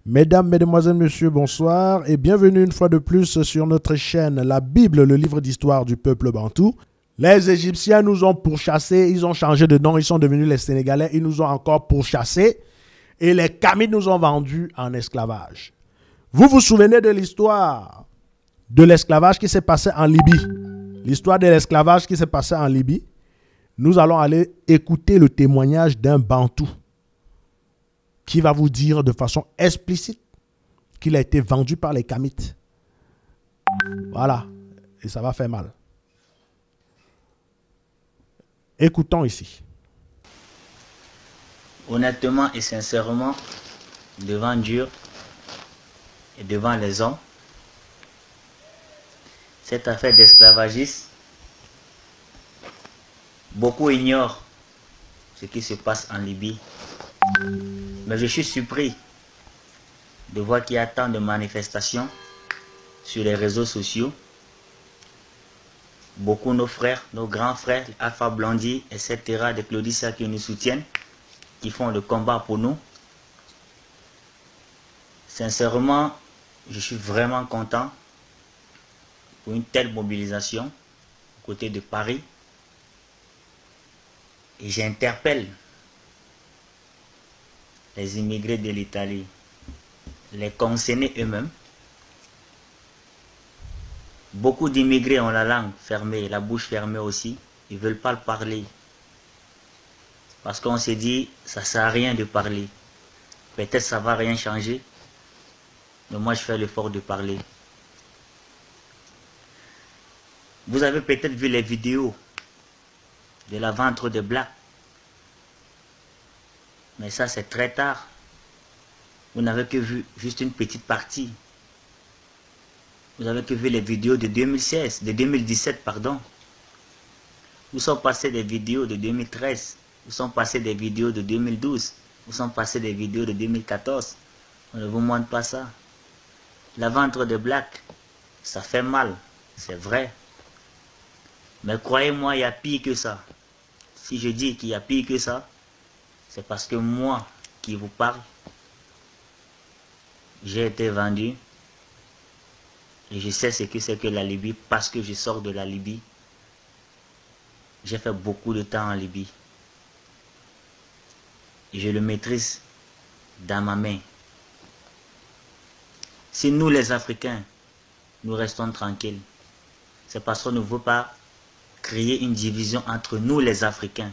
Mesdames, Mesdemoiselles, Messieurs, bonsoir et bienvenue une fois de plus sur notre chaîne La Bible, le livre d'histoire du peuple bantou. Les Égyptiens nous ont pourchassés, ils ont changé de nom, ils sont devenus les Sénégalais, ils nous ont encore pourchassés et les Kamites nous ont vendus en esclavage. Vous vous souvenez de l'histoire de l'esclavage qui s'est passé en Libye? L'histoire de l'esclavage qui s'est passé en Libye. Nous allons aller écouter le témoignage d'un Bantou qui va vous dire de façon explicite qu'il a été vendu par les Kamites. Voilà. Et ça va faire mal. Écoutons ici. Honnêtement et sincèrement, devant Dieu et devant les hommes, cette affaire d'esclavagisme, beaucoup ignorent ce qui se passe en Libye. Mais je suis surpris de voir qu'il y a tant de manifestations sur les réseaux sociaux. Beaucoup de nos frères, nos grands frères, Alpha Blondy, etc., de Claudissa qui nous soutiennent, qui font le combat pour nous. Sincèrement, je suis vraiment content pour une telle mobilisation aux côtés de Paris. Et j'interpelle les immigrés de l'Italie, les concernés eux-mêmes. Beaucoup d'immigrés ont la langue fermée, la bouche fermée aussi. Ils ne veulent pas le parler. Parce qu'on s'est dit, ça ne sert à rien de parler. Peut-être ça ne va rien changer. Mais moi, je fais l'effort de parler. Vous avez peut-être vu les vidéos de la vente de Blacks. Mais ça, c'est très tard. Vous n'avez que vu juste une petite partie. Vous n'avez que vu les vidéos de 2016, de 2017, pardon. Où sont passées des vidéos de 2013. Où sont passées des vidéos de 2012. Où sont passées des vidéos de 2014. On ne vous montre pas ça. La vente de Blacks, ça fait mal. C'est vrai. Mais croyez-moi, il y a pire que ça. Si je dis qu'il y a pire que ça, c'est parce que moi qui vous parle, j'ai été vendu et je sais ce que c'est que la Libye parce que je sors de la Libye. J'ai fait beaucoup de temps en Libye et je le maîtrise dans ma main. Si nous les Africains, nous restons tranquilles, c'est parce qu'on ne veut pas créer une division entre nous les Africains.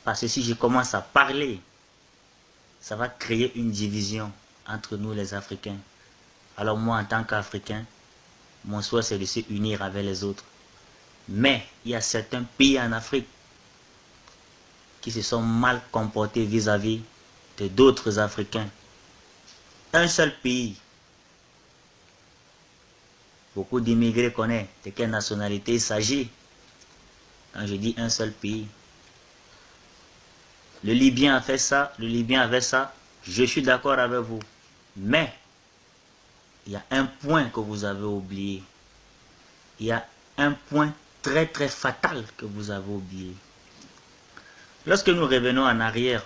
Parce que si je commence à parler, ça va créer une division entre nous les Africains. Alors moi, en tant qu'Africain, mon souhait c'est de se unir avec les autres. Mais il y a certains pays en Afrique qui se sont mal comportés vis-à-vis de d'autres Africains. Un seul pays. Beaucoup d'immigrés connaissent de quelle nationalité il s'agit. Quand je dis un seul pays. Le Libyen a fait ça, le Libyen avait ça, je suis d'accord avec vous. Mais, il y a un point que vous avez oublié. Il y a un point très très fatal que vous avez oublié. Lorsque nous revenons en arrière,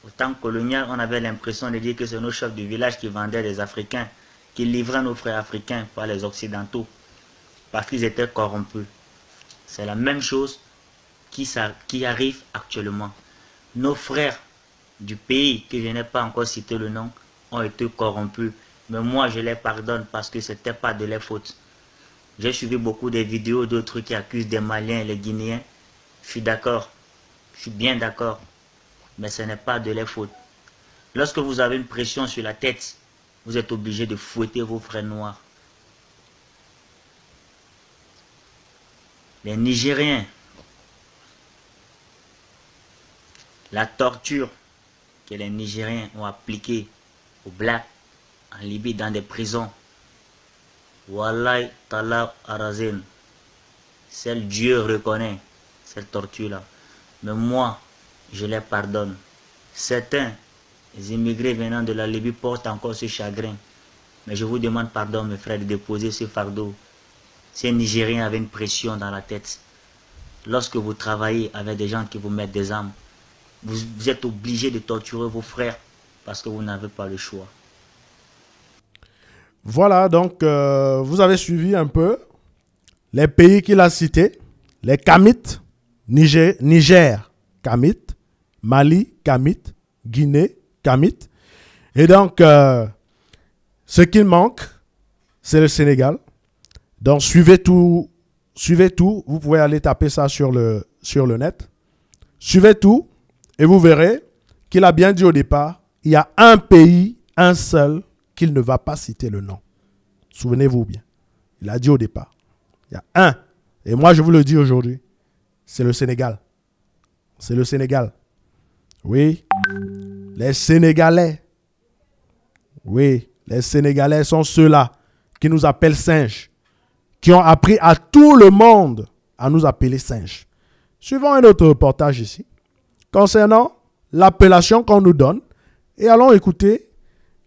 au temps colonial, on avait l'impression de dire que c'est nos chefs de village qui vendaient des Africains, qui livraient nos frères africains par les Occidentaux, parce qu'ils étaient corrompus. C'est la même chose qui arrive actuellement. Nos frères du pays, que je n'ai pas encore cité le nom, ont été corrompus. Mais moi, je les pardonne parce que ce n'était pas de leur faute. J'ai suivi beaucoup de vidéos d'autres qui accusent des Maliens et les Guinéens. Je suis d'accord. Je suis bien d'accord. Mais ce n'est pas de leur faute. Lorsque vous avez une pression sur la tête, vous êtes obligé de fouetter vos frères noirs. Les Nigériens, la torture que les Nigériens ont appliquée aux Blacks en Libye dans des prisons. Wallahi Talab Arazin. Seul Dieu reconnaît cette torture-là. Mais moi, je les pardonne. Certains immigrés venant de la Libye portent encore ce chagrin. Mais je vous demande pardon, mes frères, de déposer ce fardeau. Ces Nigériens avaient une pression dans la tête. Lorsque vous travaillez avec des gens qui vous mettent des armes, vous êtes obligé de torturer vos frères parce que vous n'avez pas le choix. Voilà, donc vous avez suivi un peu les pays qu'il a cités. Les Kamites, Niger, Kamite, Mali, Kamite, Guinée, Kamite. Et donc, ce qu'il manque, c'est le Sénégal. Donc, suivez tout. Vous pouvez aller taper ça sur le net. Suivez tout et vous verrez qu'il a bien dit au départ, il y a un pays, un seul, qu'il ne va pas citer le nom. Souvenez-vous bien. Il a dit au départ. Il y a un. Et moi, je vous le dis aujourd'hui. C'est le Sénégal. C'est le Sénégal. Oui. Les Sénégalais. Oui. Les Sénégalais sont ceux-là qui nous appellent singes. Qui ont appris à tout le monde à nous appeler singes. Suivons un autre reportage ici. Concernant l'appellation qu'on nous donne. Et allons écouter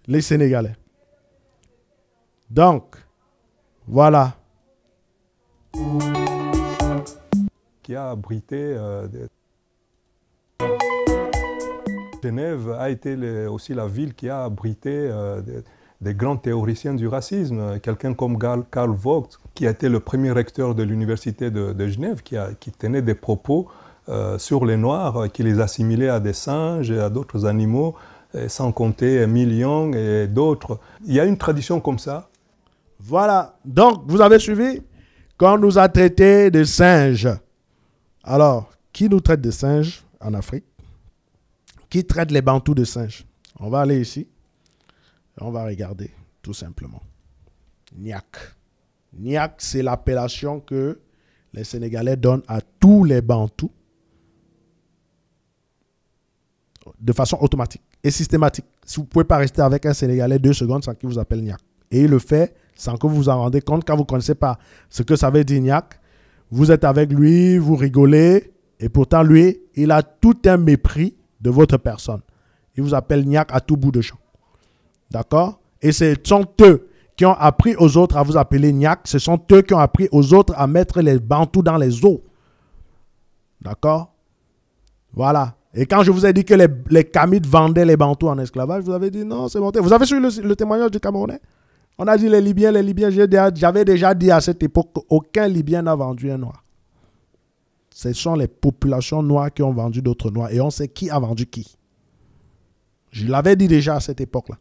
les Sénégalais. Donc, voilà. Qui a abrité Genève a été aussi la ville qui a abrité des grands théoriciens du racisme. Quelqu'un comme Karl Vogt, qui a été le premier recteur de l'université de Genève, qui tenait des propos sur les Noirs, qui les assimilait à des singes et à d'autres animaux, sans compter millions et d'autres. Il y a une tradition comme ça. Voilà. Donc, vous avez suivi qu'on nous a traités de singes. Alors, qui nous traite de singes en Afrique? Qui traite les Bantous de singes? On va aller ici. Et on va regarder, tout simplement. Niak. Niak, c'est l'appellation que les Sénégalais donnent à tous les Bantous de façon automatique et systématique. Si vous ne pouvez pas rester avec un Sénégalais 2 secondes sans qu'il vous appelle Niak. Et il le fait sans que vous vous en rendez compte. Quand vous ne connaissez pas ce que ça veut dire Niak, vous êtes avec lui, vous rigolez, et pourtant lui, il a tout un mépris de votre personne. Il vous appelle Niak à tout bout de champ. D'accord? Et ce sont eux qui ont appris aux autres à vous appeler Niak. Ce sont eux qui ont appris aux autres à mettre les Bantous dans les eaux. D'accord? Voilà. Et quand je vous ai dit que les Kamites vendaient les Bantous en esclavage, vous avez dit non, c'est monté. Vous avez suivi le témoignage du Camerounais? On a dit les Libyens. J'avais déjà dit à cette époque qu'aucun Libyen n'a vendu un Noir. Ce sont les populations noires qui ont vendu d'autres Noirs. Et on sait qui a vendu qui. Je l'avais dit déjà à cette époque-là.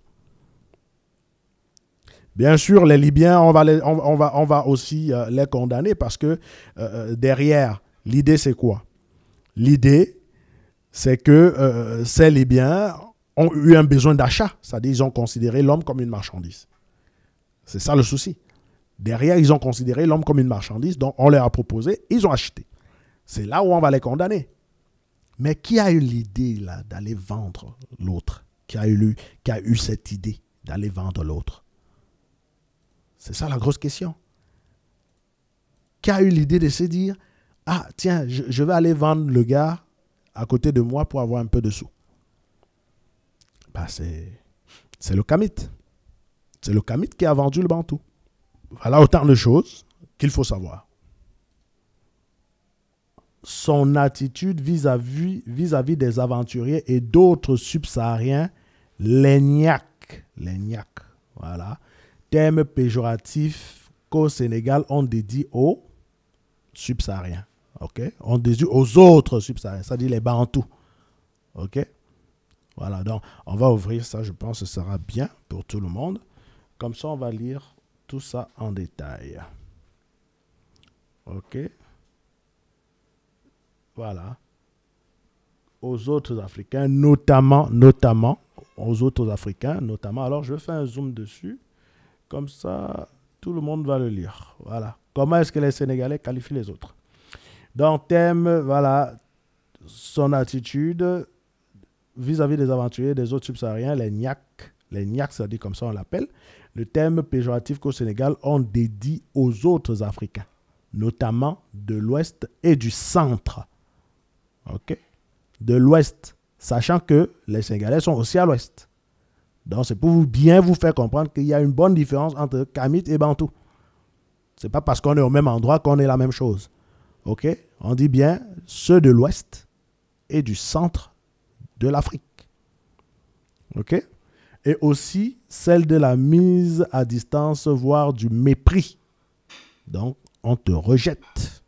Bien sûr, les Libyens, on va aussi les condamner parce que derrière, l'idée c'est quoi? L'idée, c'est que ces Libyens ont eu un besoin d'achat. C'est-à-dire qu'ils ont considéré l'homme comme une marchandise. C'est ça le souci. Derrière, ils ont considéré l'homme comme une marchandise, donc on leur a proposé, ils ont acheté. C'est là où on va les condamner. Mais qui a eu l'idée là d'aller vendre l'autre? Qui a eu cette idée d'aller vendre l'autre? C'est ça la grosse question. Qui a eu l'idée de se dire, ah tiens, je vais aller vendre le gars à côté de moi pour avoir un peu de sous? Ben, c'est le Kamite. C'est le Kamite qui a vendu le Bantou. Voilà autant de choses qu'il faut savoir. Son attitude vis-à-vis des aventuriers et d'autres subsahariens, les Niak. Les Niak. Voilà. Terme péjoratif qu'au Sénégal, on dédie aux subsahariens. OK? On dédie aux autres subsahariens, c'est-à-dire les Bantous. OK? Voilà, donc on va ouvrir ça, je pense que ce sera bien pour tout le monde. Comme ça, on va lire tout ça en détail. OK? Voilà. Aux autres Africains, notamment, aux autres Africains, notamment. Alors, je fais un zoom dessus. Comme ça, tout le monde va le lire. Voilà. Comment est-ce que les Sénégalais qualifient les autres? Dans thème, voilà, son attitude vis-à-vis des aventuriers des autres subsahariens, les Niak. Les Niak, ça dit comme ça on l'appelle. Le terme péjoratif qu'au Sénégal, on dédie aux autres Africains, notamment de l'Ouest et du Centre. OK? De l'Ouest, sachant que les Sénégalais sont aussi à l'Ouest. Donc, c'est pour bien vous faire comprendre qu'il y a une bonne différence entre Kamite et Bantou. Ce n'est pas parce qu'on est au même endroit qu'on est la même chose. OK? On dit bien ceux de l'Ouest et du Centre de l'Afrique. OK? Et aussi celle de la mise à distance, voire du mépris. Donc, on te rejette.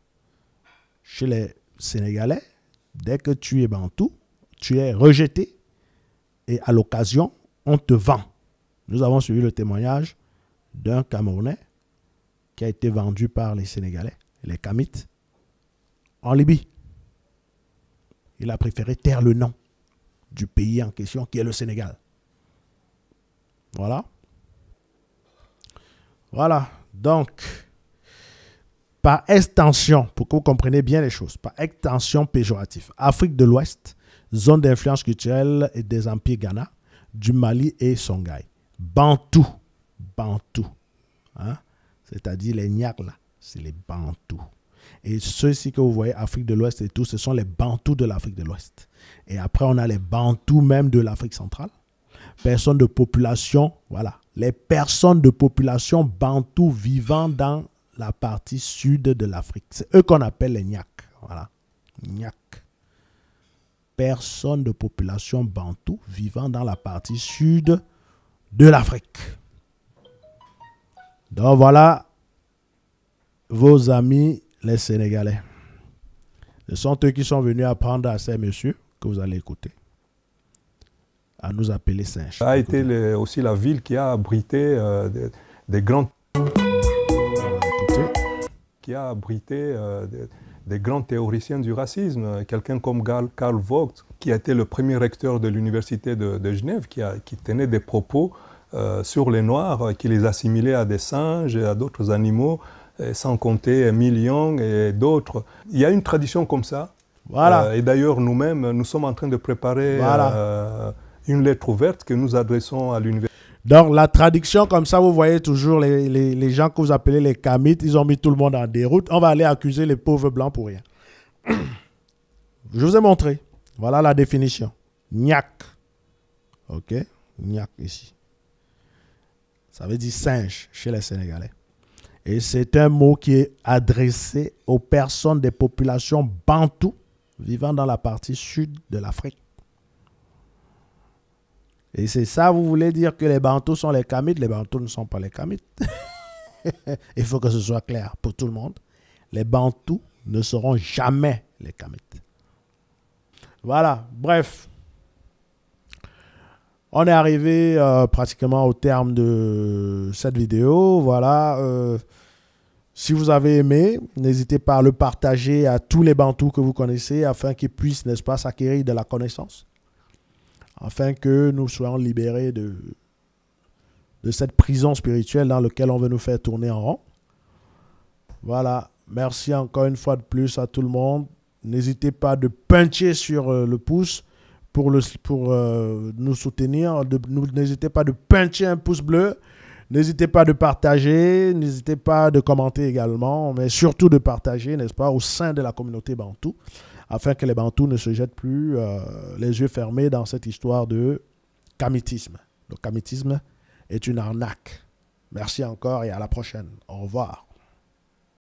Chez les Sénégalais, dès que tu es bantou, tu es rejeté et à l'occasion, on te vend. Nous avons suivi le témoignage d'un Camerounais qui a été vendu par les Sénégalais, les Kamites, en Libye. Il a préféré taire le nom du pays en question, qui est le Sénégal. Voilà. Voilà. Donc, par extension, pour que vous compreniez bien les choses, par extension péjorative, Afrique de l'Ouest, zone d'influence culturelle et des empires Ghana, du Mali et Songhai. Bantou. Bantou. Hein? C'est-à-dire les Niaks là, c'est les Bantous. Et ceux-ci que vous voyez, Afrique de l'Ouest et tout, ce sont les Bantous de l'Afrique de l'Ouest. Et après, on a les Bantous même de l'Afrique centrale. Personnes de population, voilà. Les personnes de population Bantous vivant dans la partie sud de l'Afrique. C'est eux qu'on appelle les Niaks. Voilà. Niaks. Personnes de population Bantous vivant dans la partie sud de l'Afrique. Donc voilà vos amis les Sénégalais. Ce sont eux qui sont venus apprendre à ces messieurs que vous allez écouter à nous appeler singes. Ça a été aussi la ville qui a abrité des grands... qui a abrité des grands théoriciens du racisme. Quelqu'un comme Karl Vogt, qui a été le premier recteur de l'université de Genève, qui tenait des propos sur les Noirs, qui les assimilait à des singes et à d'autres animaux, sans compter Émile Young et d'autres. Il y a une tradition comme ça. Voilà. Et d'ailleurs, nous-mêmes, nous sommes en train de préparer une lettre ouverte que nous adressons à l'université. Donc, la traduction, comme ça, vous voyez toujours les gens que vous appelez les Kamites, ils ont mis tout le monde en déroute. On va aller accuser les pauvres blancs pour rien. Je vous ai montré. Voilà la définition. Niak. OK? Niak ici. Ça veut dire singe chez les Sénégalais. Et c'est un mot qui est adressé aux personnes des populations bantoues vivant dans la partie sud de l'Afrique. Et c'est ça, vous voulez dire que les Bantous sont les Kamites? Les Bantous ne sont pas les Kamites. Il faut que ce soit clair pour tout le monde. Les Bantous ne seront jamais les Kamites. Voilà, bref. On est arrivé pratiquement au terme de cette vidéo. Voilà. Si vous avez aimé, n'hésitez pas à le partager à tous les Bantous que vous connaissez afin qu'ils puissent, n'est-ce pas, s'acquérir de la connaissance. Afin que nous soyons libérés de cette prison spirituelle dans laquelle on veut nous faire tourner en rond. Voilà. Merci encore une fois de plus à tout le monde. N'hésitez pas de puncher sur le pouce pour nous soutenir. N'hésitez pas de puncher un pouce bleu. N'hésitez pas de partager. N'hésitez pas de commenter également. Mais surtout de partager, n'est-ce pas, au sein de la communauté Bantou, afin que les Bantous ne se jettent plus les yeux fermés dans cette histoire de kamitisme. Le kamitisme est une arnaque. Merci encore et à la prochaine. Au revoir.